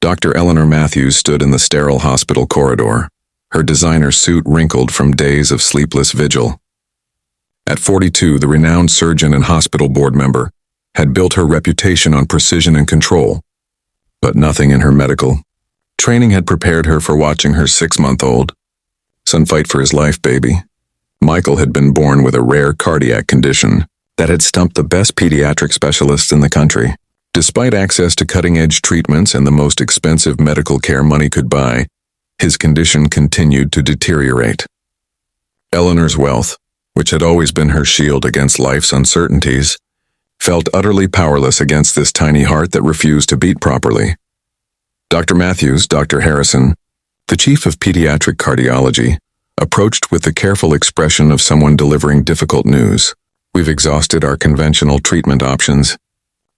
Dr. Eleanor Matthews stood in the sterile hospital corridor, her designer suit wrinkled from days of sleepless vigil. At 42, the renowned surgeon and hospital board member had built her reputation on precision and control, but nothing in her medical training had prepared her for watching her 6-month-old son fight for his life. Baby Michael had been born with a rare cardiac condition that had stumped the best pediatric specialists in the country. Despite access to cutting-edge treatments and the most expensive medical care money could buy, his condition continued to deteriorate. Eleanor's wealth, which had always been her shield against life's uncertainties, felt utterly powerless against this tiny heart that refused to beat properly. Dr. Matthews, Dr. Harrison, the chief of pediatric cardiology, approached with the careful expression of someone delivering difficult news. We've exhausted our conventional treatment options.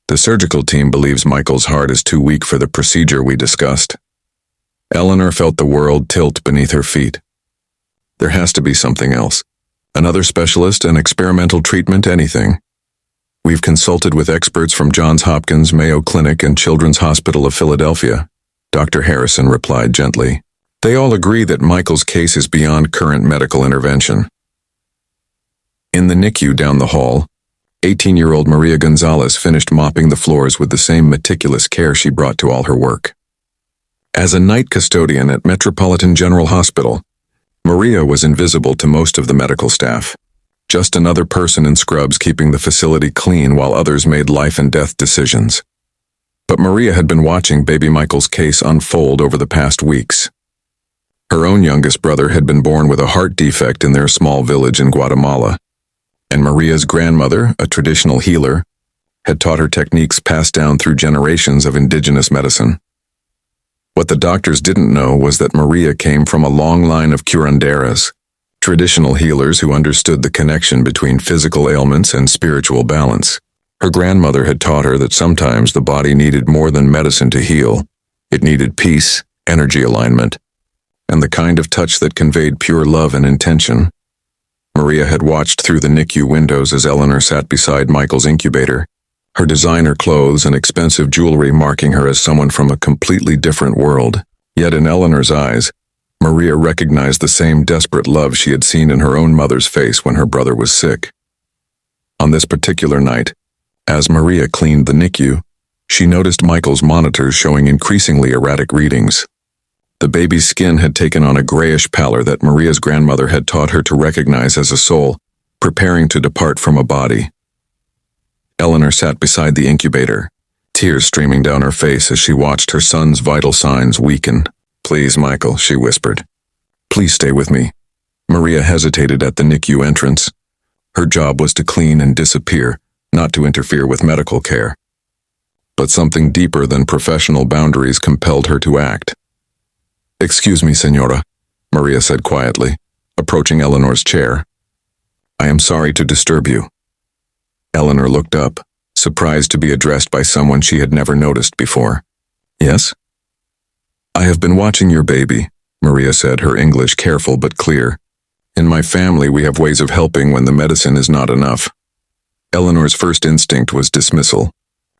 The surgical team believes Michael's heart is too weak for the procedure we discussed. Eleanor felt the world tilt beneath her feet. There has to be something else. Another specialist, an experimental treatment, anything. We've consulted with experts from Johns Hopkins, Mayo Clinic, and Children's Hospital of Philadelphia, Dr. Harrison replied gently. They all agree that Michael's case is beyond current medical intervention. In the NICU down the hall, 18-year-old Maria Gonzalez finished mopping the floors with the same meticulous care she brought to all her work. As a night custodian at Metropolitan General Hospital, Maria was invisible to most of the medical staff, just another person in scrubs keeping the facility clean while others made life and death decisions. But Maria had been watching baby Michael's case unfold over the past weeks. Her own youngest brother had been born with a heart defect in their small village in Guatemala, and Maria's grandmother, a traditional healer, had taught her techniques passed down through generations of indigenous medicine. What the doctors didn't know was that Maria came from a long line of curanderas, traditional healers who understood the connection between physical ailments and spiritual balance. Her grandmother had taught her that sometimes the body needed more than medicine to heal. It needed peace, energy alignment, and the kind of touch that conveyed pure love and intention. Maria had watched through the NICU windows as Eleanor sat beside Michael's incubator, her designer clothes and expensive jewelry marking her as someone from a completely different world. Yet in Eleanor's eyes, Maria recognized the same desperate love she had seen in her own mother's face when her brother was sick. On this particular night, as Maria cleaned the NICU, she noticed Michael's monitors showing increasingly erratic readings. The baby's skin had taken on a grayish pallor that Maria's grandmother had taught her to recognize as a soul, preparing to depart from a body. Eleanor sat beside the incubator, tears streaming down her face as she watched her son's vital signs weaken. "Please, Michael," she whispered. "Please stay with me." Maria hesitated at the NICU entrance. Her job was to clean and disappear, not to interfere with medical care. But something deeper than professional boundaries compelled her to act. "Excuse me, Senora," Maria said quietly, approaching Eleanor's chair. "I am sorry to disturb you." Eleanor looked up, surprised to be addressed by someone she had never noticed before. "Yes?" "I have been watching your baby," Maria said, her English careful but clear. "In my family, we have ways of helping when the medicine is not enough." Eleanor's first instinct was dismissal.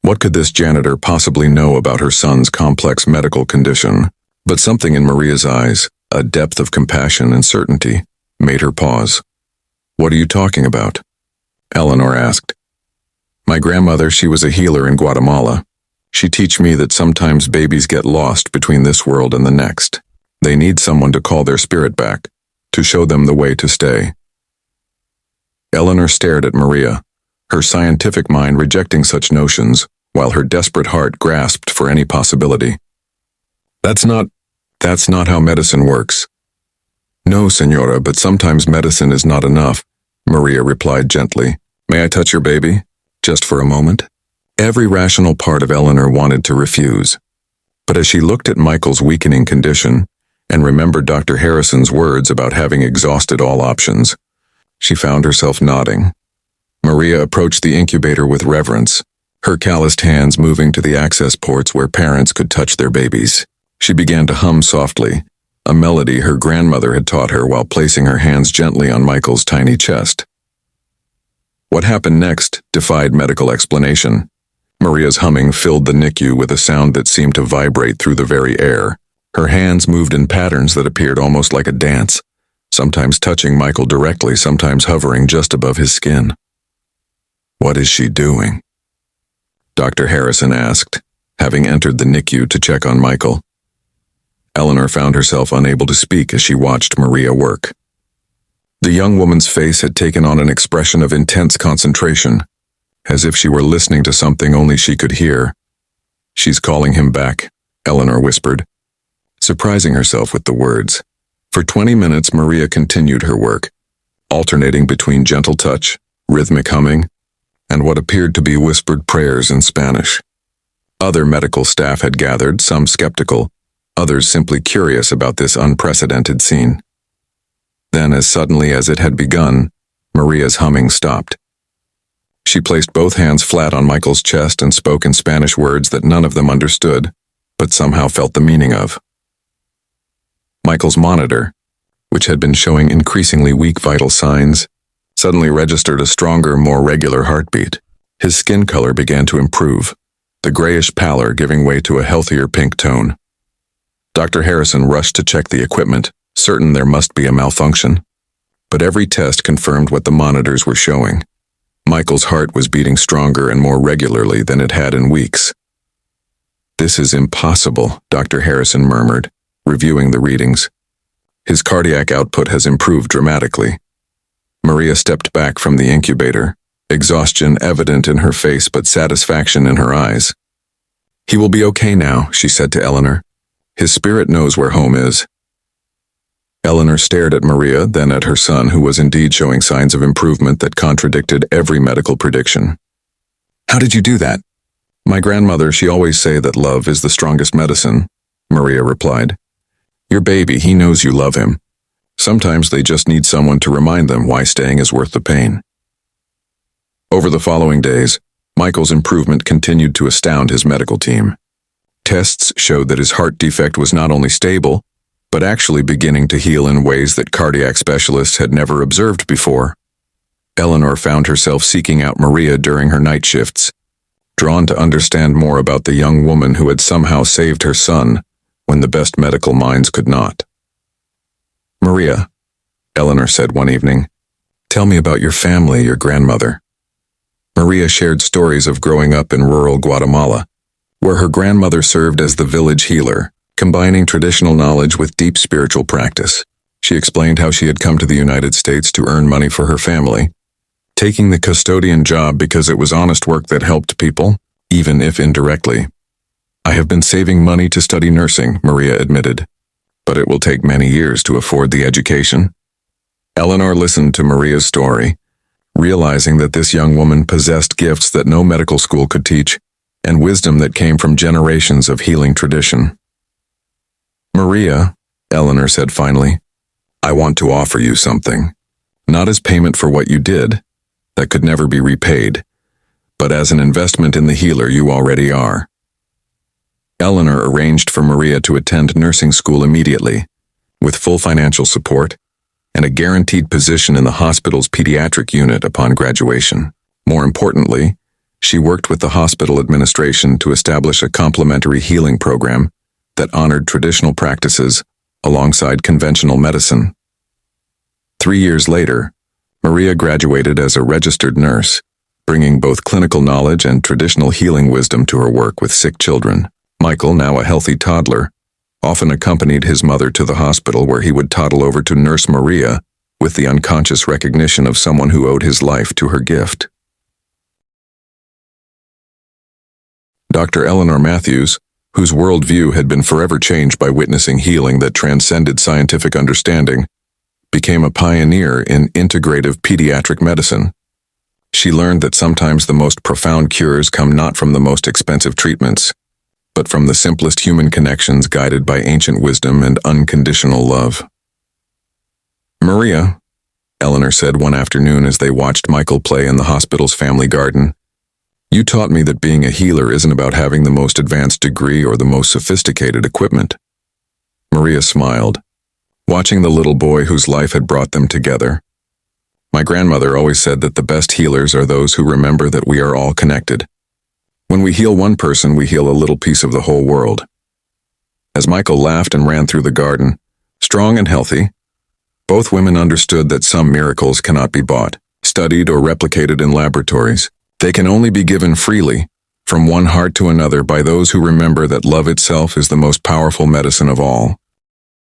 What could this janitor possibly know about her son's complex medical condition? But something in Maria's eyes, a depth of compassion and certainty, made her pause. "What are you talking about?" Eleanor asked. "My grandmother, she was a healer in Guatemala. She taught me that sometimes babies get lost between this world and the next. They need someone to call their spirit back, to show them the way to stay." Eleanor stared at Maria, her scientific mind rejecting such notions, while her desperate heart grasped for any possibility. That's not how medicine works." "No, Senora, but sometimes medicine is not enough," Maria replied gently. "May I touch your baby? Just for a moment?" Every rational part of Eleanor wanted to refuse. But as she looked at Michael's weakening condition, and remembered Dr. Harrison's words about having exhausted all options, she found herself nodding. Maria approached the incubator with reverence, her calloused hands moving to the access ports where parents could touch their babies. She began to hum softly, a melody her grandmother had taught her while placing her hands gently on Michael's tiny chest. What happened next defied medical explanation. Maria's humming filled the NICU with a sound that seemed to vibrate through the very air. Her hands moved in patterns that appeared almost like a dance, sometimes touching Michael directly, sometimes hovering just above his skin. "What is she doing?" Dr. Harrison asked, having entered the NICU to check on Michael. Eleanor found herself unable to speak as she watched Maria work. The young woman's face had taken on an expression of intense concentration, as if she were listening to something only she could hear. "She's calling him back," Eleanor whispered, surprising herself with the words. For 20 minutes, Maria continued her work, alternating between gentle touch, rhythmic humming, and what appeared to be whispered prayers in Spanish. Other medical staff had gathered, some skeptical, others simply curious about this unprecedented scene. Then, as suddenly as it had begun, Maria's humming stopped. She placed both hands flat on Michael's chest and spoke in Spanish words that none of them understood, but somehow felt the meaning of. Michael's monitor, which had been showing increasingly weak vital signs, suddenly registered a stronger, more regular heartbeat. His skin color began to improve, the grayish pallor giving way to a healthier pink tone. Dr. Harrison rushed to check the equipment, certain there must be a malfunction. But every test confirmed what the monitors were showing. Michael's heart was beating stronger and more regularly than it had in weeks. "This is impossible," Dr. Harrison murmured, reviewing the readings. "His cardiac output has improved dramatically." Maria stepped back from the incubator, exhaustion evident in her face but satisfaction in her eyes. "He will be okay now," she said to Eleanor. "His spirit knows where home is." Eleanor stared at Maria, then at her son, who was indeed showing signs of improvement that contradicted every medical prediction. "How did you do that?" "My grandmother, she always say that love is the strongest medicine," Maria replied. "Your baby, he knows you love him. Sometimes they just need someone to remind them why staying is worth the pain." Over the following days, Michael's improvement continued to astound his medical team. Tests showed that his heart defect was not only stable, but actually beginning to heal in ways that cardiac specialists had never observed before. Eleanor found herself seeking out Maria during her night shifts, drawn to understand more about the young woman who had somehow saved her son when the best medical minds could not. "Maria," Eleanor said one evening, "tell me about your family, your grandmother." Maria shared stories of growing up in rural Guatemala, where her grandmother served as the village healer, combining traditional knowledge with deep spiritual practice. She explained how she had come to the United States to earn money for her family, taking the custodian job because it was honest work that helped people, even if indirectly. "I have been saving money to study nursing," Maria admitted, "but it will take many years to afford the education." Eleanor listened to Maria's story, realizing that this young woman possessed gifts that no medical school could teach, and wisdom that came from generations of healing tradition. "Maria," Eleanor said finally, "I want to offer you something, not as payment for what you did, that could never be repaid, but as an investment in the healer you already are." Eleanor arranged for Maria to attend nursing school immediately, with full financial support, and a guaranteed position in the hospital's pediatric unit upon graduation. More importantly, she worked with the hospital administration to establish a complementary healing program that honored traditional practices alongside conventional medicine. 3 years later, Maria graduated as a registered nurse, bringing both clinical knowledge and traditional healing wisdom to her work with sick children. Michael, now a healthy toddler, often accompanied his mother to the hospital where he would toddle over to nurse Maria with the unconscious recognition of someone who owed his life to her gift. Dr. Eleanor Matthews, whose worldview had been forever changed by witnessing healing that transcended scientific understanding, became a pioneer in integrative pediatric medicine. She learned that sometimes the most profound cures come not from the most expensive treatments, but from the simplest human connections guided by ancient wisdom and unconditional love. "Maria," Eleanor said one afternoon as they watched Michael play in the hospital's family garden, "you taught me that being a healer isn't about having the most advanced degree or the most sophisticated equipment." Maria smiled, watching the little boy whose life had brought them together. "My grandmother always said that the best healers are those who remember that we are all connected. When we heal one person, we heal a little piece of the whole world. As Michael laughed and ran through the garden, strong and healthy, both women understood that some miracles cannot be bought, studied, or replicated in laboratories. They can only be given freely, from one heart to another, by those who remember that love itself is the most powerful medicine of all.